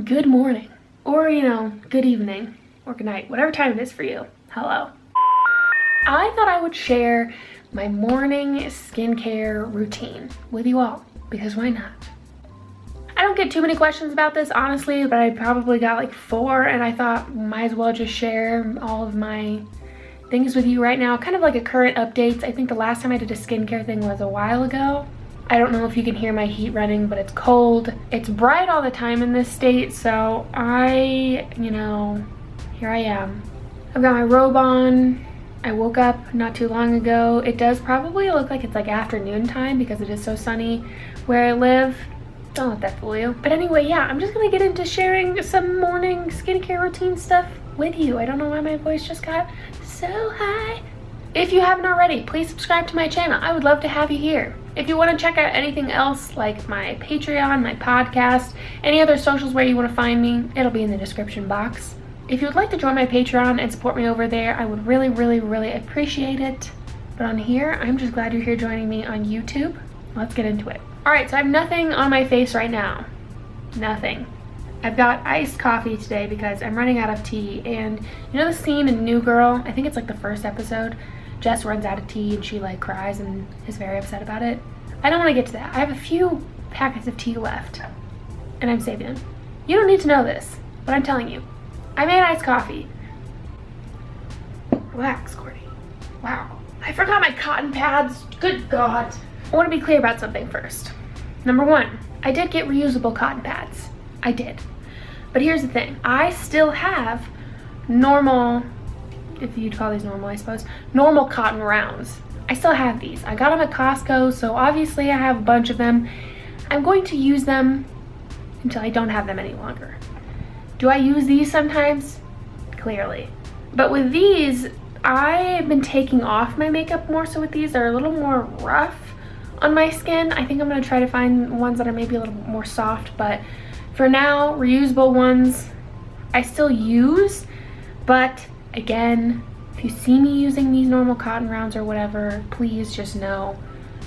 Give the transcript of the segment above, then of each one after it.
good morning, or good evening, or good night, whatever time it is for you. Hello. I thought I would share my morning skincare routine with you all, because why not? I don't get too many questions about this, honestly, but I probably got like 4, and I thought might as well just share all of my things with you right now, kind of like a current updates. I think the last time I did a skincare thing was a while ago. I don't know if you can hear my heat running, but it's cold. It's bright all the time in this state, so here I am. I've got my robe on. I woke up not too long ago. It does probably look like it's like afternoon time because it is so sunny where I live. Don't let that fool you. But anyway, yeah, I'm just gonna get into sharing some morning skincare routine stuff with you. I don't know why my voice just got so high. If you haven't already, please subscribe to my channel. I would love to have you here. If you want to check out anything else like my Patreon, my podcast, any other socials where you want to find me, it'll be in the description box. If you would like to join my Patreon and support me over there, I would really, really, really appreciate it. But on here, I'm just glad you're here joining me on YouTube. Let's get into it. All right, so I have nothing on my face right now. Nothing. I've got iced coffee today because I'm running out of tea. And you know the scene in New Girl? I think it's like the first episode. Jess runs out of tea and she like cries and is very upset about it. I don't want to get to that. I have a few packets of tea left and I'm saving them. You don't need to know this, but I'm telling you. I made iced coffee. Relax, Courtney. Wow. I forgot my cotton pads. Good God. I want to be clear about something first. Number 1, I did get reusable cotton pads. I did. But here's the thing. I still have normal, if you'd call these normal, I suppose, normal cotton rounds. I still have these. I got them at Costco, so obviously I have a bunch of them. I'm going to use them until I don't have them any longer. Do I use these sometimes? Clearly. But with these, I've been taking off my makeup more, so with these they're a little more rough on my skin. I think I'm gonna try to find ones that are maybe a little more soft, but for now, reusable ones I still use, but again, if you see me using these normal cotton rounds or whatever, please just know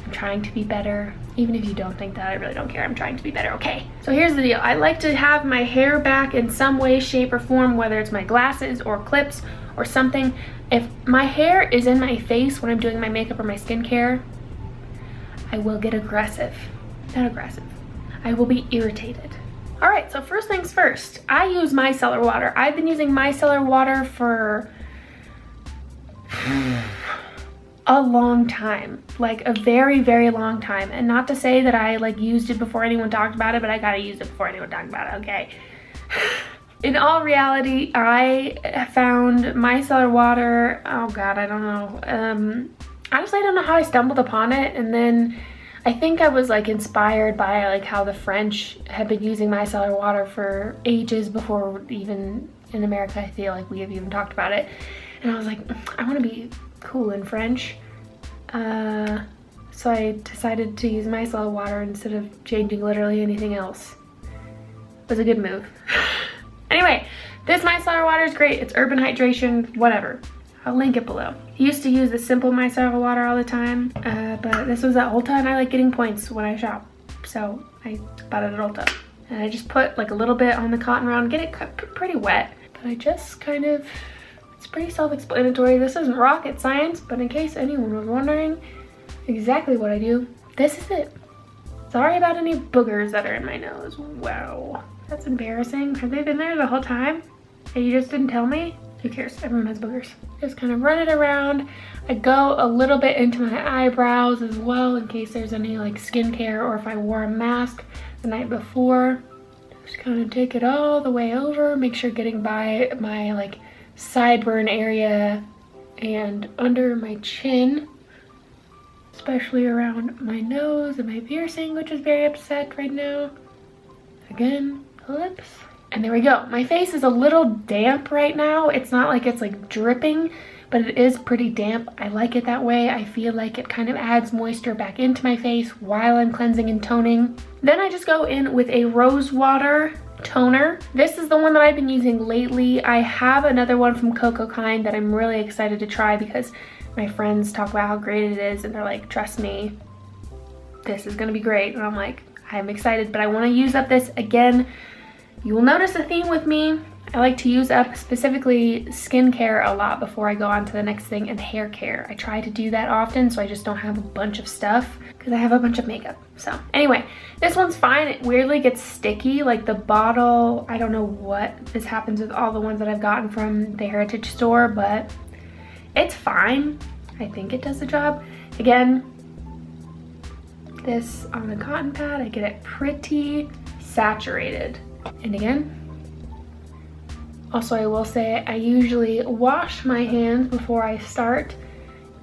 I'm trying to be better. Even if you don't think that, I really don't care. I'm trying to be better, okay? So here's the deal. I like to have my hair back in some way, shape, or form, whether it's my glasses or clips or something. If my hair is in my face when I'm doing my makeup or my skincare, I will get aggressive. Not aggressive. I will be irritated. All right, so first things first, I use micellar water. I've been using micellar water for a long time, like a very, very long time. And not to say that I like used it before anyone talked about it, but I gotta use it before anyone talked about it, okay? In all reality, I found micellar water, oh God, I don't know. Honestly, I don't know how I stumbled upon it, and then I think I was like inspired by like how the French had been using micellar water for ages before even in America, I feel like we have even talked about it. And I was like, I want to be cool in French. So I decided to use micellar water instead of changing literally anything else. It was a good move. Anyway, this micellar water is great. It's urban hydration, whatever. I'll link it below. I used to use the simple micellar water all the time, but this was at Ulta and I like getting points when I shop. So I bought it at Ulta. And I just put like a little bit on the cotton round, get it pretty wet. But I just kind of, it's pretty self-explanatory. This isn't rocket science, but in case anyone was wondering exactly what I do, this is it. Sorry about any boogers that are in my nose. Wow, that's embarrassing. Have they been there the whole time? And you just didn't tell me? Who cares? Everyone has boogers. Just kind of run it around. I go a little bit into my eyebrows as well in case there's any like skincare or if I wore a mask the night before. Just kind of take it all the way over. Make sure getting by my like sideburn area and under my chin, especially around my nose and my piercing, which is very upset right now. Again, lips. And there we go. My face is a little damp right now. It's not like it's like dripping, but it is pretty damp. I like it that way. I feel like it kind of adds moisture back into my face while I'm cleansing and toning. Then I just go in with a Rosewater Toner. This is the one that I've been using lately. I have another one from Collagen that I'm really excited to try because my friends talk about how great it is and they're like, trust me, this is gonna be great. And I'm like, I'm excited, but I wanna use up this again You will notice a theme with me. I like to use up specifically skincare a lot before I go on to the next thing, and hair care. I try to do that often so I just don't have a bunch of stuff because I have a bunch of makeup. So anyway, this one's fine. It weirdly gets sticky, like the bottle. I don't know what this happens with all the ones that I've gotten from the Heritage store, but it's fine. I think it does the job. Again, this on a cotton pad, I get it pretty saturated. And again, also I will say I usually wash my hands before I start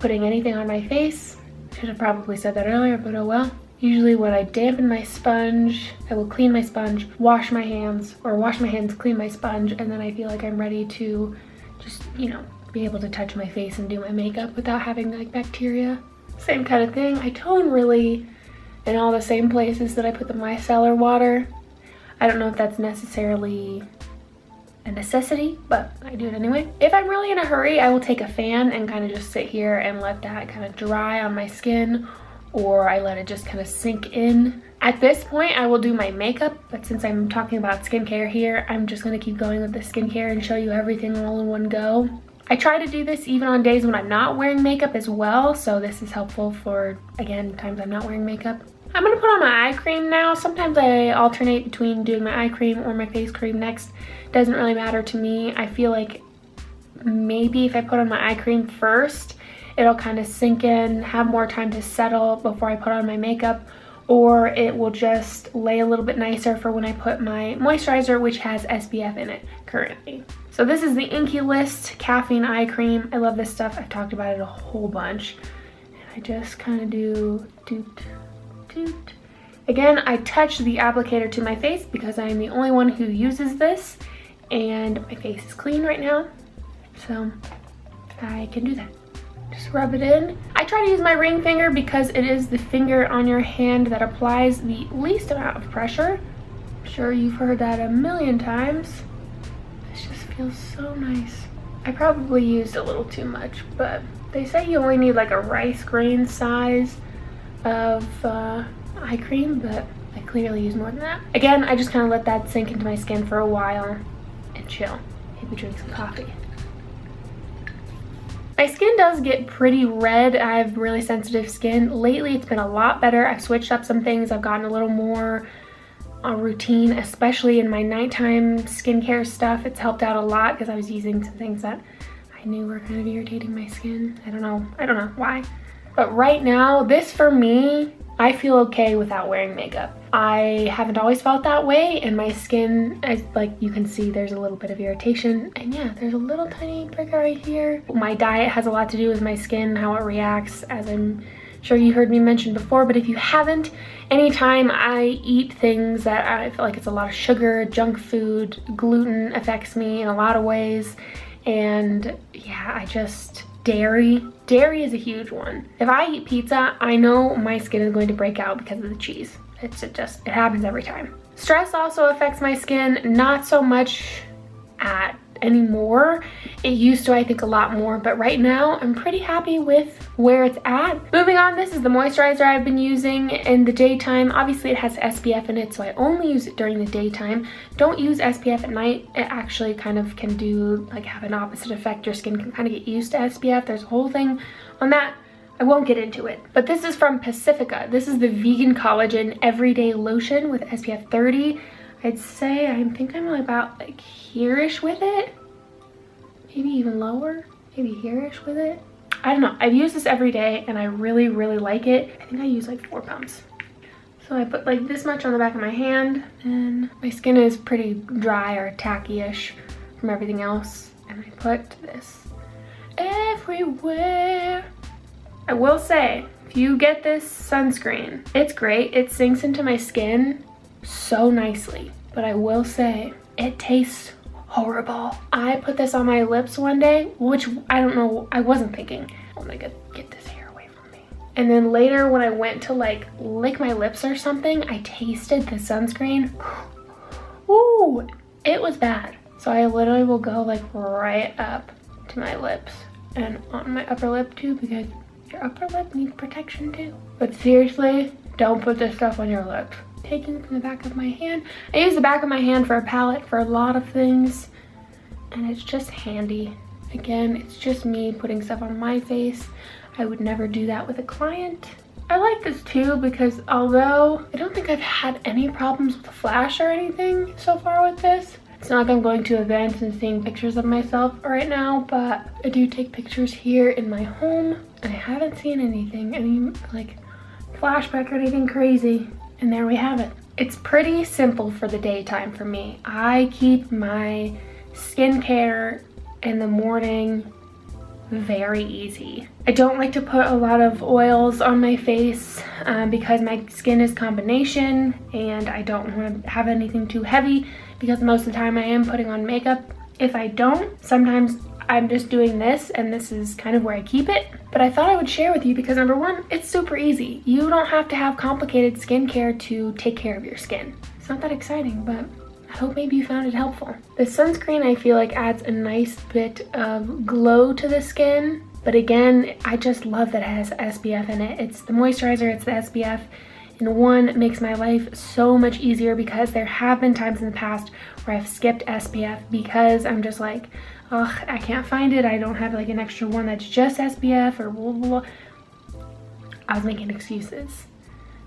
putting anything on my face. Should have probably said that earlier, but oh well. Usually when I dampen my sponge, I will clean my sponge, wash my hands, or wash my hands, clean my sponge, and then I feel like I'm ready to just, you know, be able to touch my face and do my makeup without having like bacteria. Same kind of thing. I tone really in all the same places that I put the micellar water. I don't know if that's necessarily a necessity, but I do it anyway. If I'm really in a hurry, I will take a fan and kind of just sit here and let that kind of dry on my skin, or I let it just kind of sink in. At this point, I will do my makeup, but since I'm talking about skincare here, I'm just gonna keep going with the skincare and show you everything all in one go. I try to do this even on days when I'm not wearing makeup as well, so this is helpful for, again, times I'm not wearing makeup. I'm gonna put on my eye cream now. Sometimes I alternate between doing my eye cream or my face cream next. Doesn't really matter to me. I feel like maybe if I put on my eye cream first, it'll kind of sink in, have more time to settle before I put on my makeup, or it will just lay a little bit nicer for when I put my moisturizer, which has SPF in it currently. So this is the Inky List Caffeine Eye Cream. I love this stuff. I've talked about it a whole bunch. And I just kind of do doot, doot. Again, I touch the applicator to my face because I am the only one who uses this, and my face is clean right now, so I can do that. Just rub it in. I try to use my ring finger because it is the finger on your hand that applies the least amount of pressure. I'm sure you've heard that a million times. This just feels so nice. I probably used a little too much, but they say you only need like a rice grain size of eye cream, but I clearly use more than that. Again, I just kind of let that sink into my skin for a while and chill. Maybe drink some coffee. My skin does get pretty red. I have really sensitive skin. Lately, it's been a lot better. I've switched up some things. I've gotten a little more routine, especially in my nighttime skincare stuff. It's helped out a lot because I was using some things that I knew were kind of irritating my skin. I don't know why. But right now, this for me, I feel okay without wearing makeup. I haven't always felt that way, and my skin, like you can see, there's a little bit of irritation, and yeah, there's a little tiny prick right here. My diet has a lot to do with my skin, how it reacts, as I'm sure you heard me mention before, but if you haven't, anytime I eat things that I feel like it's a lot of sugar, junk food, gluten affects me in a lot of ways, and yeah, dairy is a huge one. If I eat pizza, I know my skin is going to break out because of the cheese. It happens every time. Stress also affects my skin, not so much anymore. It used to, I think, a lot more, but right now I'm pretty happy with where it's at. Moving on, this is the moisturizer I've been using in the daytime. Obviously it has SPF in it, so I only use it during the daytime. Don't use SPF at night. It actually kind of can have an opposite effect. Your skin can kind of get used to SPF. There's a whole thing on that. I won't get into it, but this is from Pacifica. This is the Vegan Collagen Everyday Lotion with SPF 30. I'd say I think I'm about like here-ish with it. Maybe even lower, maybe here-ish with it. I don't know. I've used this every day and I really, really like it. I think I use like 4 pumps. So I put like this much on the back of my hand, and my skin is pretty dry or tacky-ish from everything else. And I put this everywhere. I will say, if you get this sunscreen, it's great. It sinks into my skin so nicely, but I will say it tastes horrible. I put this on my lips one day, which I don't know, I wasn't thinking, oh my god, get this hair away from me. And then later when I went to like lick my lips or something, I tasted the sunscreen. Ooh, it was bad. So I literally will go like right up to my lips and on my upper lip too, because your upper lip needs protection too. But seriously, don't put this stuff on your lips. taking from the back of my hand. I use the back of my hand for a palette for a lot of things, and it's just handy. Again, it's just me putting stuff on my face. I would never do that with a client. I like this too because although I don't think I've had any problems with the flash or anything so far with this, it's not like I'm going to events and seeing pictures of myself right now, but I do take pictures here in my home, and I haven't seen anything, any like flashback or anything crazy, and there we have it. It's pretty simple for the daytime for me. I keep my skincare in the morning very easy. I don't like to put a lot of oils on my face because my skin is combination, and I don't want to have anything too heavy because most of the time I am putting on makeup. If I don't, sometimes I'm just doing this, and this is kind of where I keep it. But I thought I would share with you because number one, it's super easy. You don't have to have complicated skincare to take care of your skin. It's not that exciting, but I hope maybe you found it helpful. The sunscreen I feel like adds a nice bit of glow to the skin, but again, I just love that it has SPF in it. It's the moisturizer, it's the SPF, and one makes my life so much easier because there have been times in the past where I've skipped SPF because I'm just like, ugh, I can't find it. I don't have like an extra one that's just SPF or blah, blah, blah. I was making excuses.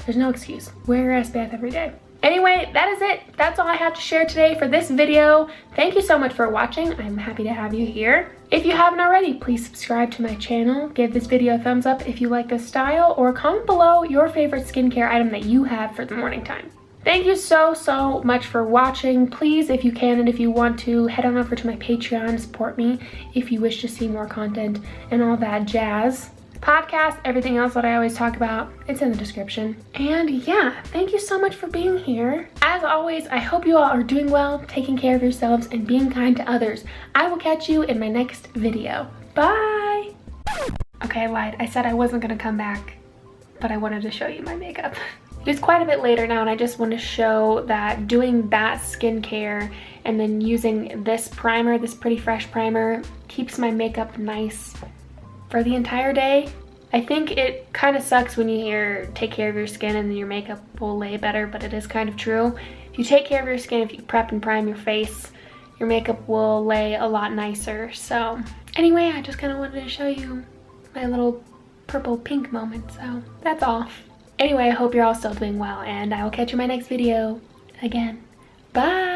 There's no excuse. Wear your SPF every day. Anyway, that is it. That's all I have to share today for this video. Thank you so much for watching. I'm happy to have you here. If you haven't already, please subscribe to my channel. Give this video a thumbs up if you like this style, or comment below your favorite skincare item that you have for the morning time. Thank you so much for watching. Please, if you can and if you want to, head on over to my Patreon and support me if you wish to see more content and all that jazz. Podcast, everything else that I always talk about, it's in the description. And yeah, thank you so much for being here. As always, I hope you all are doing well, taking care of yourselves, and being kind to others. I will catch you in my next video. Bye! Okay, I lied. I said I wasn't gonna come back, but I wanted to show you my makeup. It's quite a bit later now, and I just want to show that doing that skincare and then using this primer, this Pretty Fresh primer, keeps my makeup nice for the entire day. I think it kind of sucks when you hear take care of your skin and then your makeup will lay better, but it is kind of true. If you take care of your skin, if you prep and prime your face, your makeup will lay a lot nicer. So anyway, I just kind of wanted to show you my little purple pink moment, so that's all. Anyway, I hope you're all still doing well, and I will catch you in my next video again. Bye!